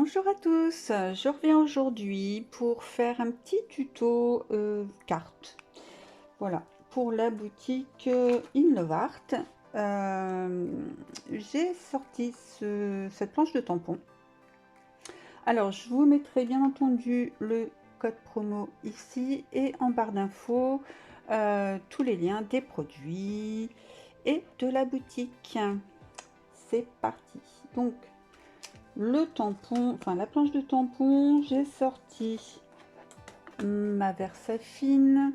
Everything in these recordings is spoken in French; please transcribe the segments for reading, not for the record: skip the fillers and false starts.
Bonjour à tous, je reviens aujourd'hui pour faire un petit tuto carte. Voilà, pour la boutique Inlovart. J'ai sorti cette planche de tampon. Alors, je vous mettrai bien entendu le code promo ici et en barre d'infos tous les liens des produits et de la boutique. C'est parti. Donc, le tampon, enfin la planche de tampon, j'ai sorti ma Versafine.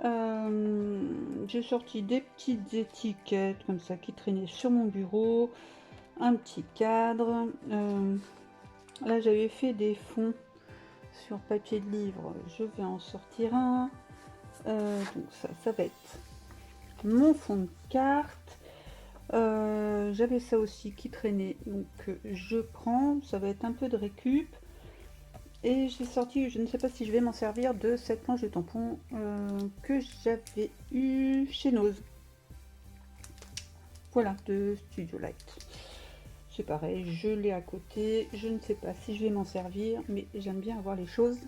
J'ai sorti des petites étiquettes comme ça qui traînaient sur mon bureau, un petit cadre. Là, j'avais fait des fonds sur papier de livre, je vais en sortir un. Donc ça va être mon fond de carte. J'avais ça aussi qui traînait, donc je prends, ça va être un peu de récup. Et j'ai sorti, je ne sais pas si je vais m'en servir, de cette planche de tampon que j'avais eu chez Nose. Voilà, de Studio Light. C'est pareil, je l'ai à côté, je ne sais pas si je vais m'en servir, mais j'aime bien avoir les choses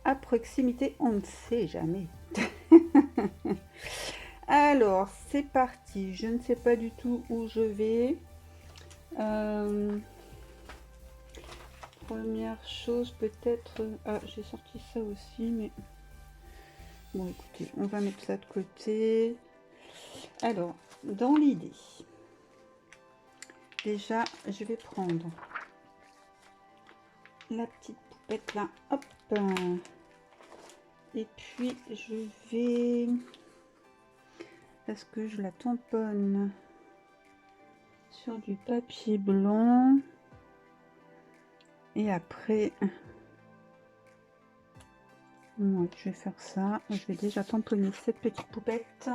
à proximité, on ne sait jamais. Alors, c'est parti, je ne sais pas du tout où je vais. Première chose, peut-être... Ah, j'ai sorti ça aussi, mais... Bon, écoutez, on va mettre ça de côté. Alors, dans l'idée, déjà, je vais prendre la petite poupette là, hop. Et puis, je vais... Parce que je la tamponne sur du papier blanc. Et après... Ouais, je vais faire ça. Je vais déjà tamponner cette petite poupette.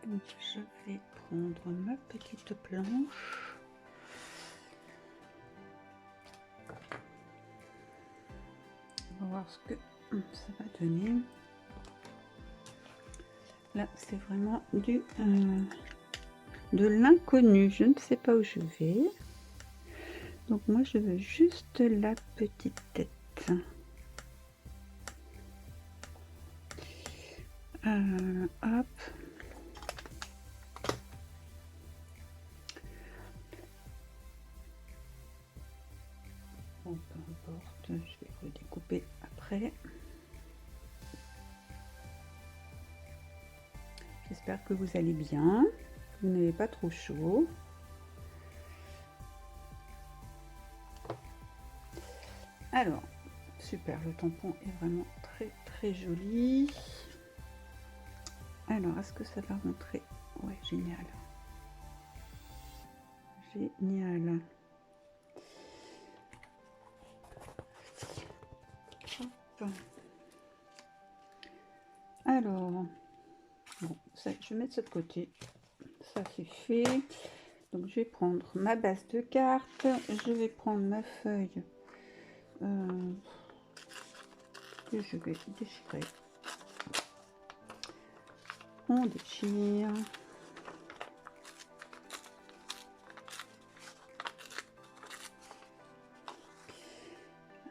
Donc, je vais prendre ma petite planche. On va voir ce que ça va donner. Là, c'est vraiment de l'inconnu. Je ne sais pas où je vais. Donc moi, je veux juste la petite tête. Hop. Bon, peu importe, je vais redécouper après. J'espère que vous allez bien. Vous n'avez pas trop chaud. Alors, super, le tampon est vraiment très joli. Alors, est-ce que ça va rentrer? Ouais, génial. Génial. Hop. Alors, bon, ça, je vais mettre ça de côté. Ça c'est fait. Donc je vais prendre ma base de cartes. Je vais prendre ma feuille que je vais déchirer. On déchire.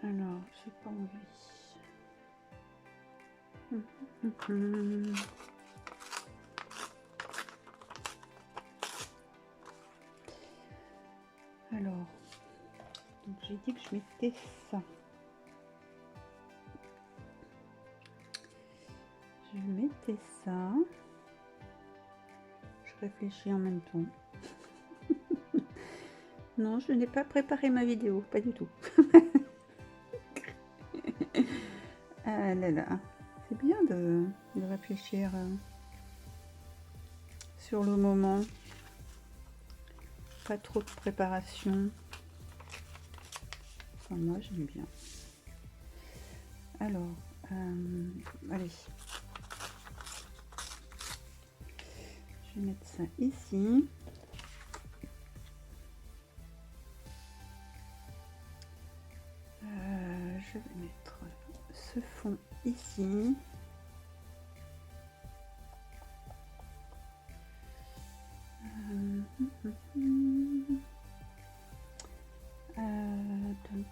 Alors, j'ai pas envie. Alors, donc j'ai dit que je mettais ça. Je mettais ça. Je réfléchis en même temps. Non, je n'ai pas préparé ma vidéo, pas du tout. Ah là là, c'est bien de réfléchir sur le moment. Pas trop de préparation. Enfin, moi, j'aime bien. Alors, allez. Je vais mettre ça ici. Je vais mettre ce fond ici.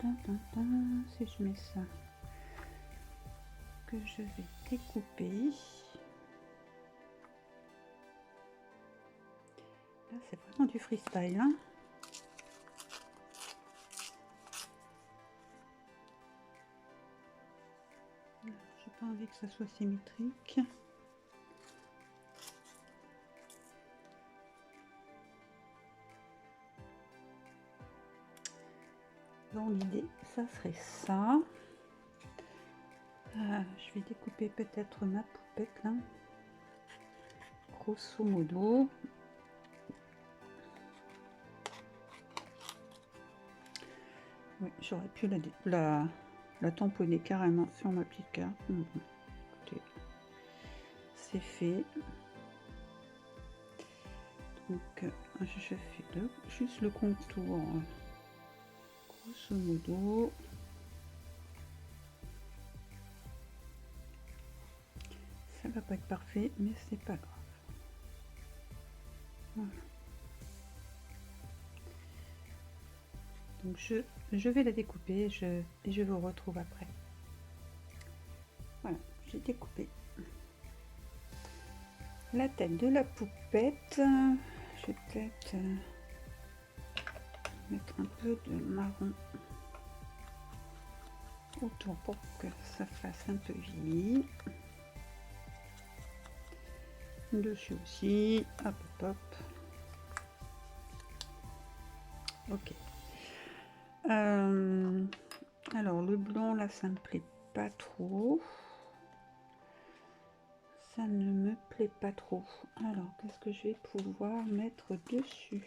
Si je mets ça, que je vais découper. Là, c'est vraiment du freestyle, hein. J'ai pas envie que ça soit symétrique. Dans l'idée, ça serait ça. Je vais découper peut-être ma poupette là. Grosso modo. Oui, j'aurais pu la tamponner carrément sur ma petite carte. Écoutez, c'est fait. Donc, je fais juste le contour. Grosso modo. Ça va pas être parfait, mais c'est pas grave. Voilà. Donc je vais la découper et je vous retrouve après. Voilà, j'ai découpé la tête de la poupette. Je vais peut-être mettre un peu de marron autour pour que ça fasse un peu joli. Dessus aussi, hop hop hop. Ok. Alors le blanc là, ça me plaît pas trop. Ça ne me plaît pas trop. Alors qu'est-ce que je vais pouvoir mettre dessus?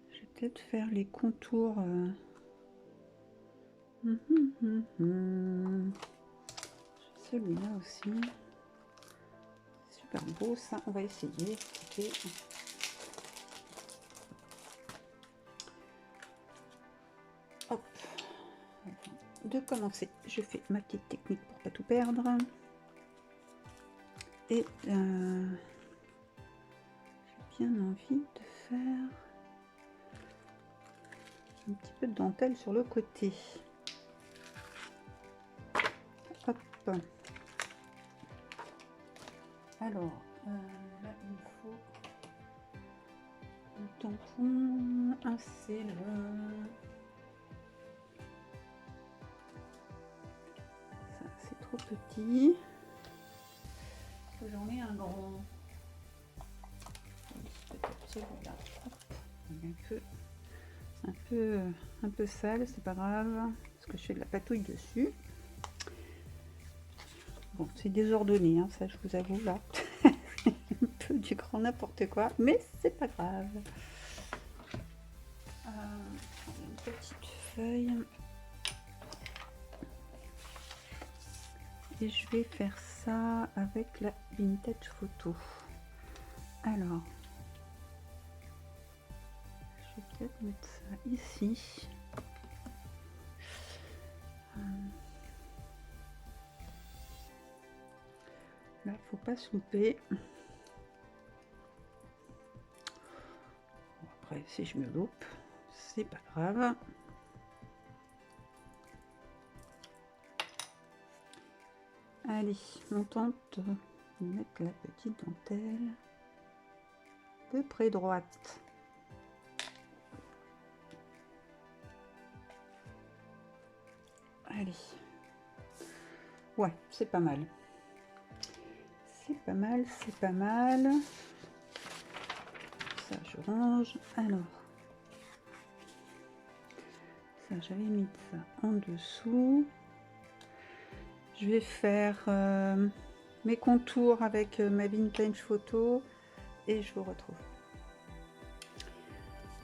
Je vais peut-être faire les contours. Celui-là aussi. Super beau ça. On va essayer. Écoutez. Hop. De commencer, je fais ma petite technique pour pas tout perdre. Et j'ai bien envie de faire un petit peu de dentelle sur le côté. Hop. Alors, là il me faut un tampon assez long. Ça c'est trop petit. J'en ai un grand. Peut-être celui-là. Un peu sale, c'est pas grave, parce que je fais de la patouille dessus. Bon, c'est désordonné, hein, ça je vous avoue là. Un peu du grand n'importe quoi, mais c'est pas grave. Une petite feuille. Et je vais faire ça avec la vintage photo. Alors, je vais peut-être mettre ça ici. Là, faut pas se louper. Bon, après, si je me loupe, c'est pas grave. Allez, on tente de mettre la petite dentelle de près droite. Allez. Ouais, c'est pas mal. C'est pas mal, c'est pas mal. Ça, je range. Alors, ça, j'avais mis ça en dessous. Je vais faire mes contours avec ma vintage photo et je vous retrouve.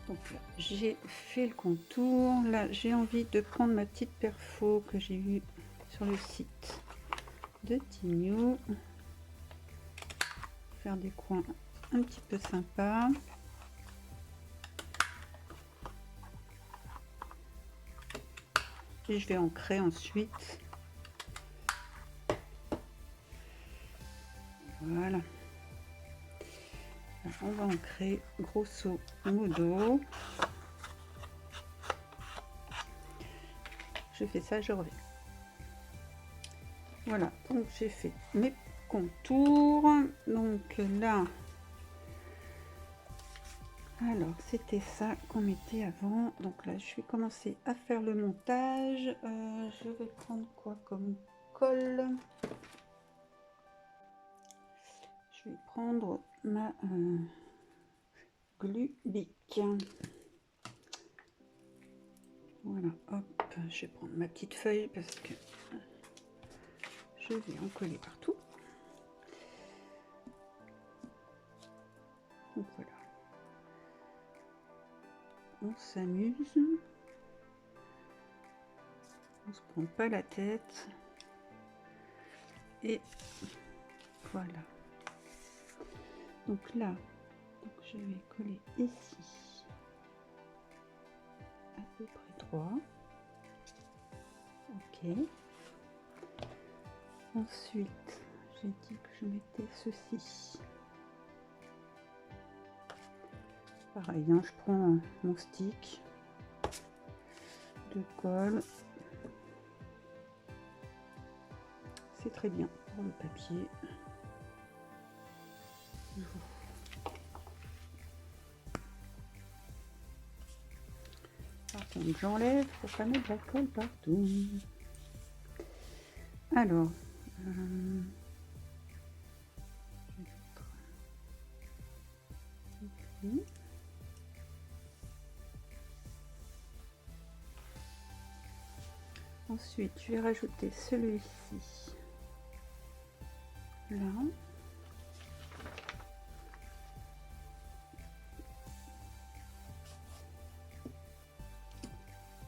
Donc là, j'ai fait le contour. Là, j'ai envie de prendre ma petite perfo que j'ai vue sur le site de Tignou. Faire des coins un petit peu sympas. Et je vais ancrer ensuite. Voilà. Alors, on va ancrer grosso modo. je fais ça, je reviens. Voilà, donc j'ai fait mes contours. Donc là, alors c'était ça qu'on mettait avant. Donc là, je vais commencer à faire le montage. Je vais prendre quoi comme colle? Je vais prendre ma Glubic. Voilà, hop, je vais prendre ma petite feuille parce que je vais en coller partout. Donc voilà. On s'amuse. On se prend pas la tête. Et voilà. Donc là, je vais coller ici. À peu près 3. Ok. Ensuite, j'ai dit que je mettais ceci. Pareil, hein, je prends mon stick de colle. C'est très bien pour le papier. Par contre, j'enlève pour pas mettre de la colle partout. Alors, je vais mettre ici. Ensuite, je vais rajouter celui-ci là.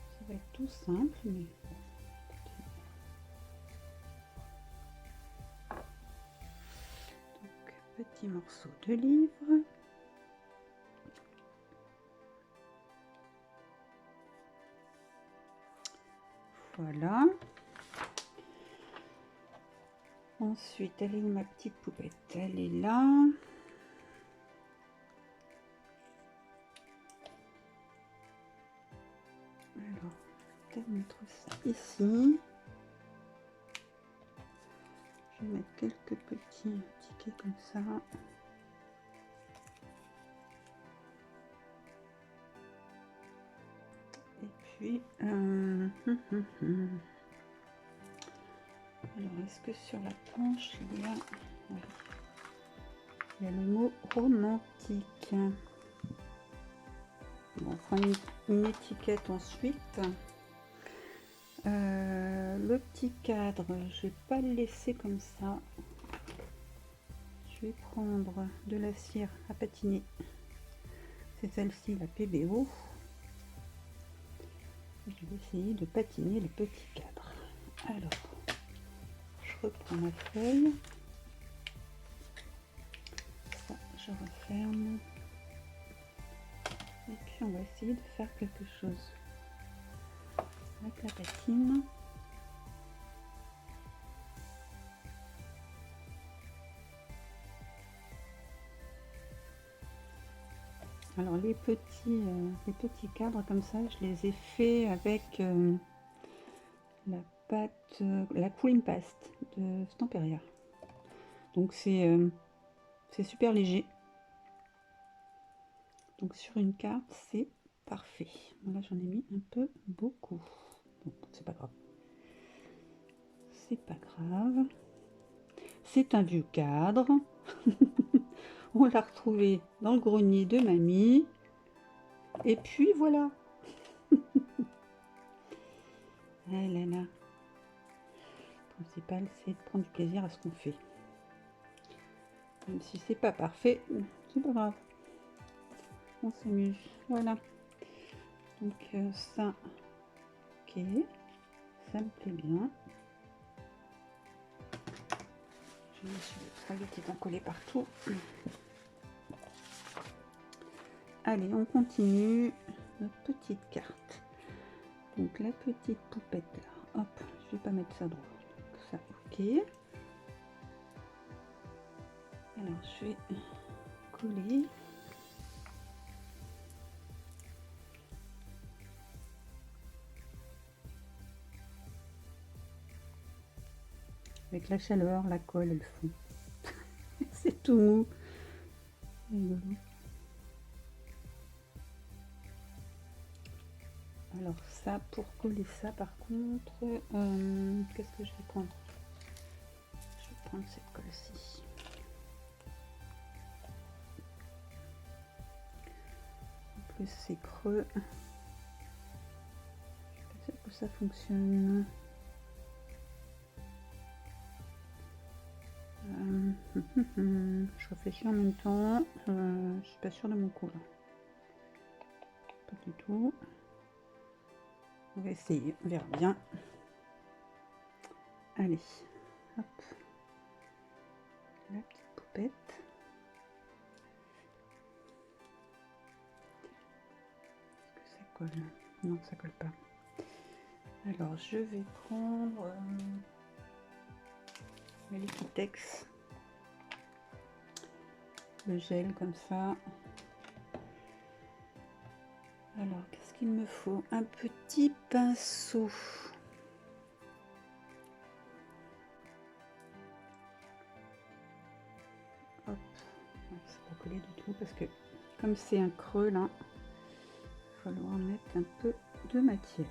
Ça va être tout simple, mais donc petit morceau de livre. Voilà. Ensuite, elle est où ma petite poupette? Elle est là. Alors, peut-être mettre ça ici. Je vais mettre quelques petits tickets comme ça. Et puis, alors, est-ce que sur la planche, il y a... Oui. Il y a le mot romantique. Bon, on fera une étiquette ensuite. Le petit cadre, je vais pas le laisser comme ça. Je vais prendre de la cire à patiner. C'est celle-ci, la PBO. Je vais essayer de patiner le petit cadre. Alors, je reprends ma feuille. Ça, je referme. Et puis on va essayer de faire quelque chose avec la patine. Alors les petits cadres comme ça, je les ai fait avec la pâte, la cooling paste de Stamperia. Donc c'est super léger. Donc sur une carte, c'est parfait. Là j'en ai mis un peu beaucoup. Bon, c'est pas grave. C'est pas grave. C'est un vieux cadre. On l'a retrouvé dans le grenier de mamie. Et puis voilà. Ah là là. Le principal, c'est de prendre du plaisir à ce qu'on fait. Même si c'est pas parfait, c'est pas grave. On s'amuse. Voilà. Donc ça, ok. Ça me plaît bien. Je me suis les spaghettis vont coller partout. Allez, on continue notre petite carte. Donc la petite poupette là. Hop, je vais pas mettre ça droit. Donc ça, ok. Alors je vais coller. Avec la chaleur, la colle et le fond. C'est tout mou. Rigolo. Alors ça, pour coller ça par contre, qu'est-ce que je vais prendre? Je vais prendre cette colle-ci. En plus c'est creux. Je suis pas sûre que ça fonctionne. Je réfléchis en même temps. Je suis pas sûre de mon coup là. Pas du tout. On va essayer, on verra bien. Allez, hop. La petite poupette. Est-ce que ça colle? Non, ça colle pas. Alors, je vais prendre le Liquitex. Le gel comme ça. Alors, qu'est-ce qu'il me faut? Un petit pinceau. Hop. Ça va pas coller du tout parce que comme c'est un creux là, il va falloir mettre un peu de matière.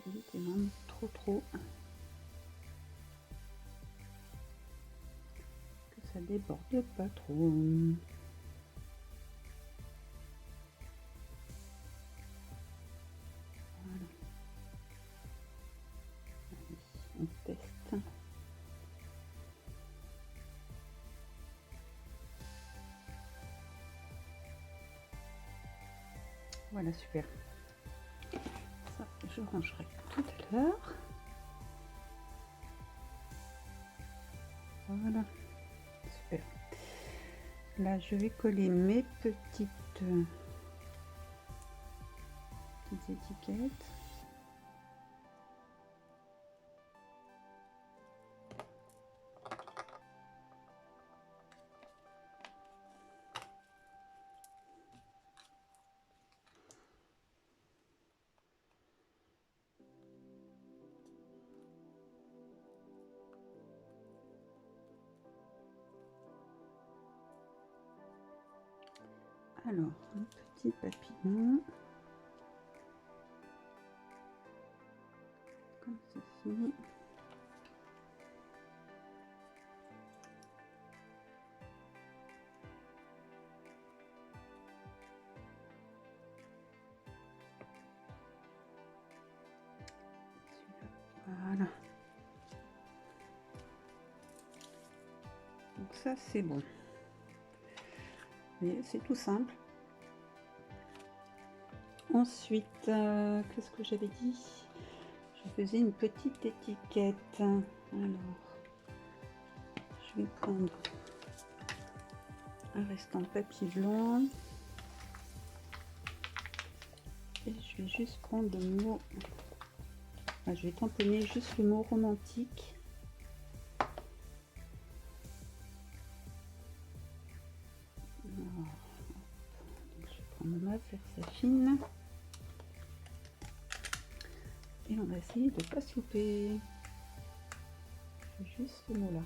Évitez même trop que ça déborde pas trop. Voilà. Allez, on teste. Voilà, super. Ça, je rangerai tout à l'heure. Voilà, super. Là, je vais coller mes petites étiquettes. Alors, un petit papillon, comme ceci. Voilà. Donc ça, c'est bon. Mais c'est tout simple. Ensuite, qu'est-ce que j'avais dit? Je faisais une petite étiquette. Alors, je vais prendre un restant de papier blanc. Et je vais juste prendre le mot... Enfin, je vais tamponner juste le mot romantique. Alors, je vais prendre ma Versafine. Et on va essayer de pas se louper. Juste ce mot là.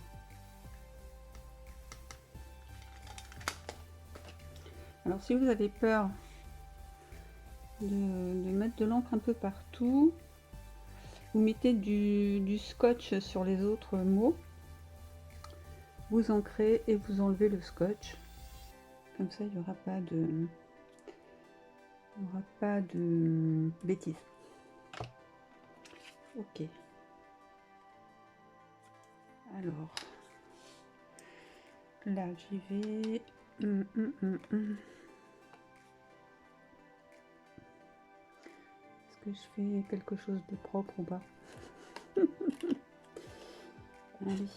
Alors si vous avez peur de mettre de l'encre un peu partout, vous mettez du scotch sur les autres mots, vous ancrez et vous enlevez le scotch. Comme ça il n'y aura pas de bêtises. Ok. Alors, là j'y vais. Est-ce que je fais quelque chose de propre ou pas? Allez.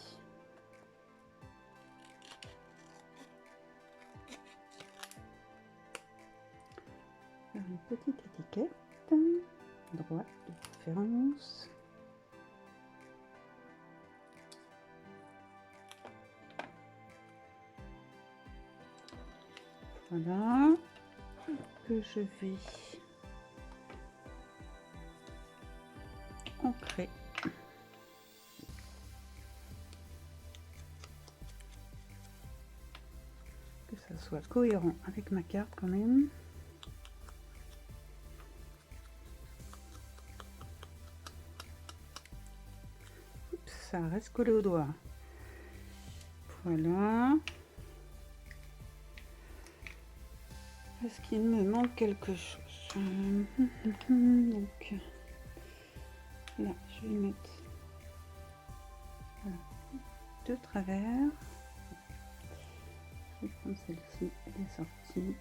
Faire une petite étiquette, droite de préférence. Voilà, que je vais ancrer. ça soit cohérent avec ma carte quand même. Oups, ça reste collé au doigt. Voilà. Est-ce qu'il me manque quelque chose? Donc là, je vais mettre voilà, de travers. Je vais prendre celle-ci, elle est sortie.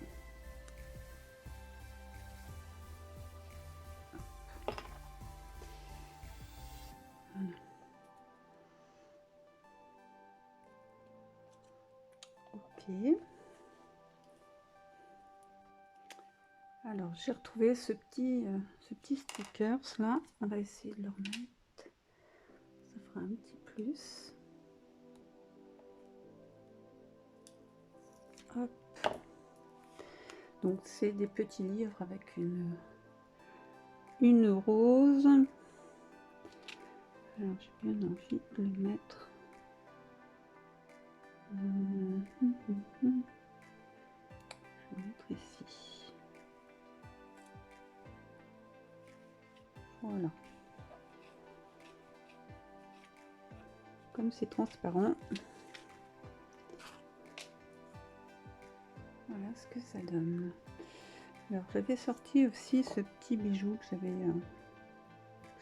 Voilà. Ok. Alors, j'ai retrouvé ce petit stickers là. On va essayer de le remettre. Ça fera un petit plus. Hop. Donc, c'est des petits livres avec une rose. Alors, j'ai bien envie de le mettre. Je vais le mettre ici. Voilà. Comme c'est transparent, voilà ce que ça donne. Alors j'avais sorti aussi ce petit bijou que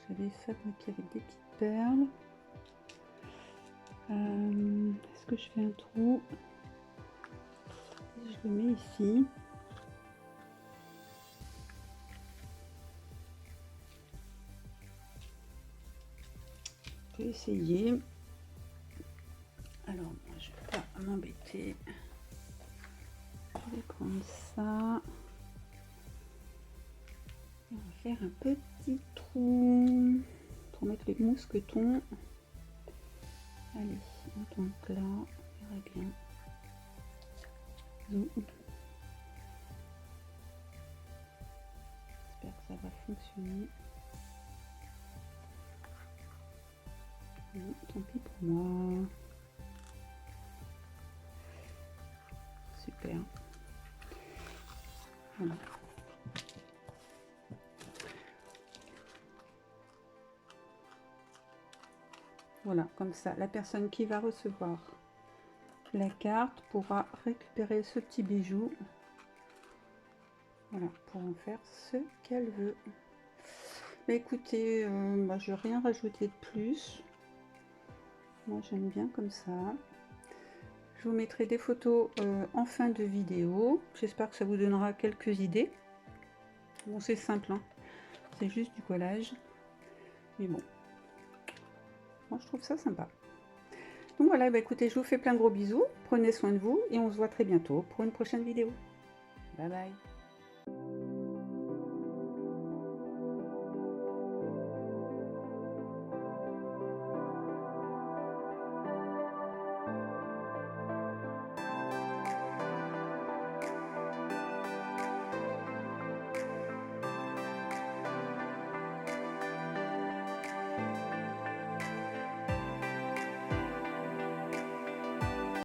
j'avais fabriqué avec des petites perles. Est-ce que je fais un trou? Je le mets ici. Je vais essayer. Alors moi je vais pas m'embêter. Je vais prendre ça. On va faire un petit trou pour mettre les mousquetons. Allez, donc là, on verra bien. J'espère que ça va fonctionner. Non, tant pis pour moi. Super. Voilà. Voilà, comme ça, la personne qui va recevoir la carte pourra récupérer ce petit bijou. Voilà, pour en faire ce qu'elle veut. Mais écoutez, je n'ai rien rajouté de plus. Moi, j'aime bien comme ça. Je vous mettrai des photos en fin de vidéo. J'espère que ça vous donnera quelques idées. Bon, c'est simple, hein. C'est juste du collage. Mais bon, moi, je trouve ça sympa. Donc voilà, écoutez, je vous fais plein de gros bisous. Prenez soin de vous et on se voit très bientôt pour une prochaine vidéo. Bye bye.